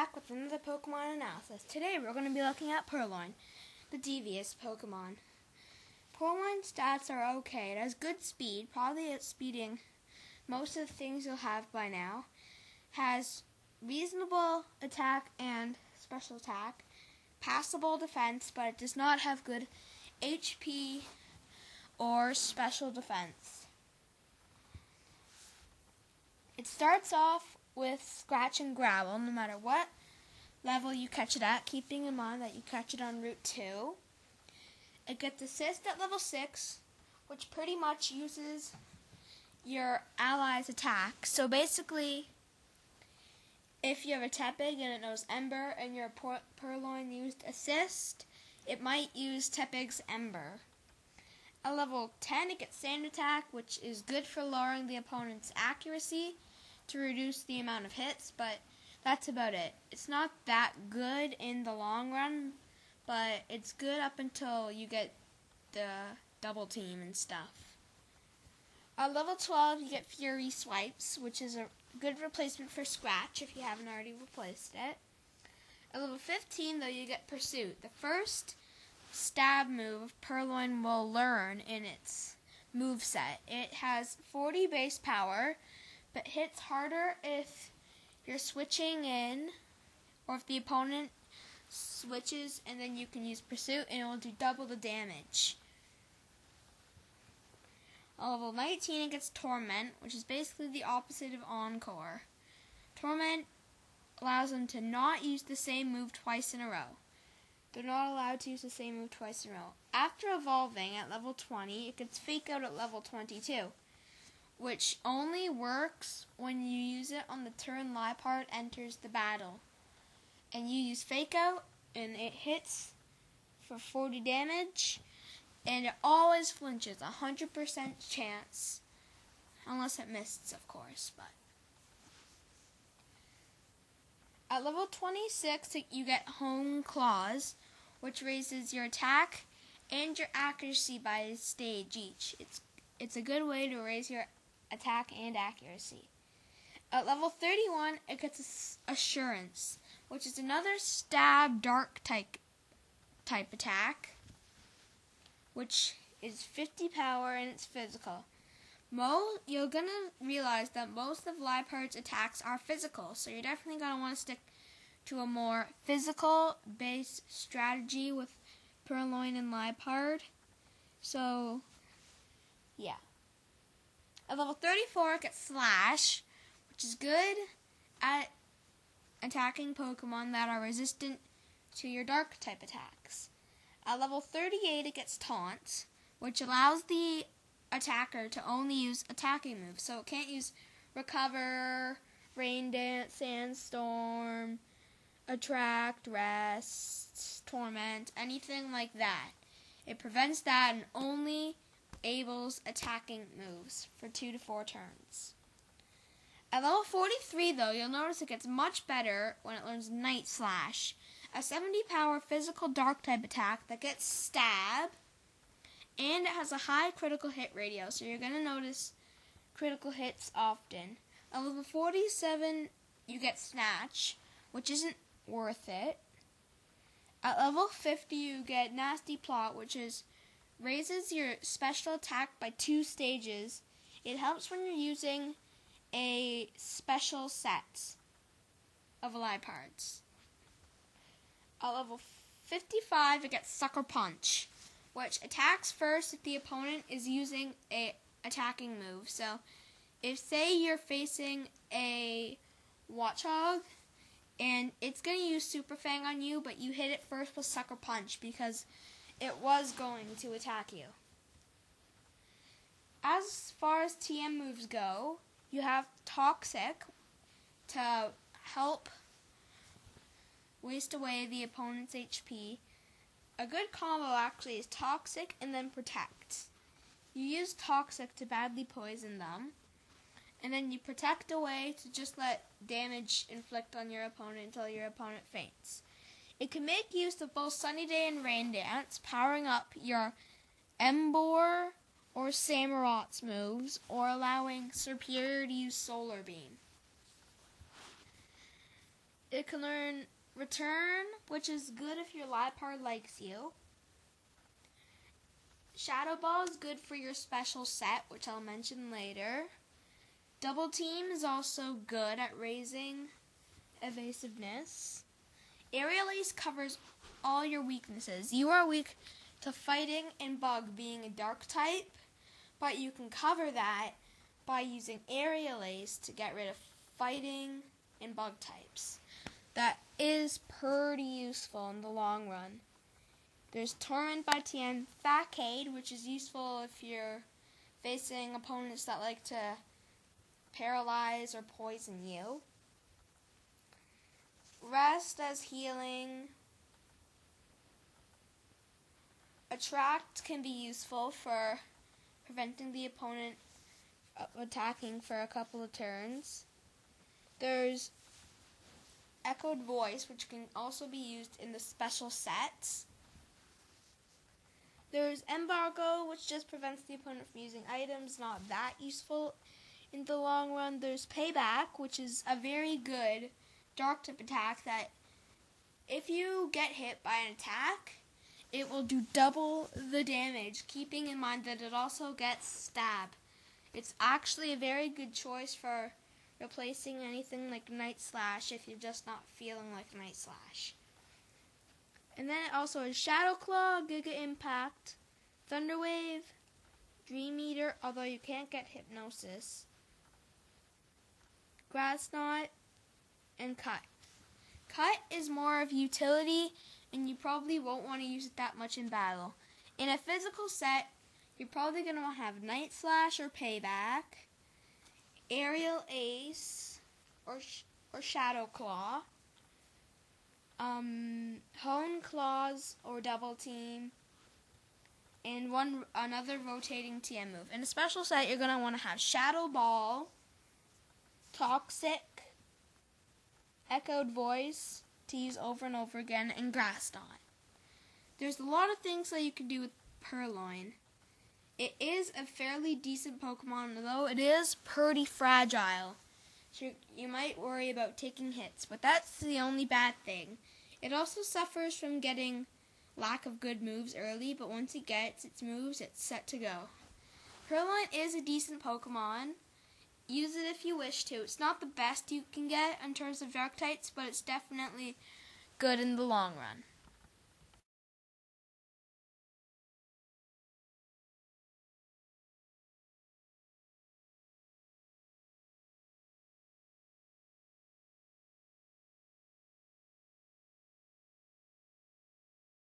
back with another Pokemon analysis. Today we're going to be looking at Purrloin, the devious Pokemon. Purrloin's stats are okay. It has good speed, probably outspeeding most of the things you'll have by now. Has reasonable attack and special attack, passable defense, but it does not have good HP or special defense. It starts off with Scratch and Gravel, no matter what level you catch it at, keeping in mind that you catch it on Route 2. It gets Assist at level 6, which pretty much uses your ally's attack. So basically, if you have a Tepig and it knows Ember and your Purrloin used Assist, it might use Tepig's Ember. At level 10, it gets Sand Attack, which is good for lowering the opponent's accuracy to reduce the amount of hits, but that's about it. It's not that good in the long run, but it's good up until you get the double team and stuff. At level 12, you get Fury Swipes, which is a good replacement for Scratch if you haven't already replaced it. At level 15, though, you get Pursuit. The first stab move Purrloin will learn in its moveset. It has 40 base power, but hits harder if you're switching in, or if the opponent switches, and then you can use Pursuit, and it will do double the damage. At level 19, it gets Torment, which is basically the opposite of Encore. Torment allows them to not use the same move twice in a row. They're not allowed to use the same move twice in a row. After evolving at level 20, it gets Fake Out at level 22. Which only works when you use it on the turn Liepard enters the battle. And you use Fake Out, and it hits for 40 damage, and it always flinches, 100% chance. Unless it misses, of course, but. At level 26, you get Hone Claws, which raises your attack and your accuracy by a stage each. It's a good way to raise your attack and accuracy. At level 31, it gets Assurance, which is another stab dark type attack, which is 50 power and it's physical. You're going to realize that most of Liepard's attacks are physical, so you're definitely going to want to stick to a more physical-based strategy with Purrloin and Liepard. So, yeah. At level 34, it gets Slash, which is good at attacking Pokemon that are resistant to your dark type attacks. At level 38, it gets Taunt, which allows the attacker to only use attacking moves. So it can't use Recover, Rain Dance, Sandstorm, Attract, Rest, Torment, anything like that. It prevents that and only enables attacking moves for 2 to 4 turns. At level 43, though, you'll notice it gets much better when it learns Night Slash, a 70 power physical dark type attack that gets Stab, and it has a high critical hit ratio, so you're going to notice critical hits often. At level 47, you get Snatch, which isn't worth it. At level 50, you get Nasty Plot, which raises your special attack by 2 stages. It helps when you're using a special set of Liepards. At level 55, it gets Sucker Punch, which attacks first if the opponent is using a attacking move. So, if say you're facing a Watchog, and it's going to use Super Fang on you, but you hit it first with Sucker Punch because it was going to attack you. As far as TM moves go, you have Toxic to help waste away the opponent's HP. A good combo actually is Toxic and then Protect. You use Toxic to badly poison them, and then you Protect away to just let damage inflict on your opponent until your opponent faints. It can make use of both Sunny Day and Rain Dance, powering up your Emboar or Samurot's moves, or allowing Serperior to use Solar Beam. It can learn Return, which is good if your Liepard likes you. Shadow Ball is good for your special set, which I'll mention later. Double Team is also good at raising evasiveness. Aerial Ace covers all your weaknesses. You are weak to fighting and bug, being a dark type, but you can cover that by using Aerial Ace to get rid of fighting and bug types. That is pretty useful in the long run. There's Torment by TM Facade, which is useful if you're facing opponents that like to paralyze or poison you. Rest as healing. Attract can be useful for preventing the opponent attacking for a couple of turns. There's Echoed Voice, which can also be used in the special sets. There's Embargo, which just prevents the opponent from using items, not that useful in the long run. There's Payback, which is a very good dark type attack that if you get hit by an attack, it will do double the damage, keeping in mind that it also gets stab. It's actually a very good choice for replacing anything like Night Slash if you're just not feeling like Night Slash. And then it also has Shadow Claw, Giga Impact, Thunder Wave, Dream Eater, although you can't get Hypnosis, Grass Knot, and Cut. Cut is more of utility, and you probably won't want to use it that much in battle. In a physical set, you're probably going to want to have Night Slash or Payback, Aerial Ace, or Shadow Claw, Hone Claws or Double Team, and another rotating TM move. In a special set, you're going to want to have Shadow Ball, Toxic, Echoed Voice to use over and over again, and Grass Knot. There's a lot of things that you can do with Purrloin. It is a fairly decent Pokemon, although it is pretty fragile. So you might worry about taking hits, but that's the only bad thing. It also suffers from getting lack of good moves early, but once it gets its moves, it's set to go. Purrloin is a decent Pokemon. Use it if you wish to. It's not the best you can get in terms of dark types, but it's definitely good in the long run.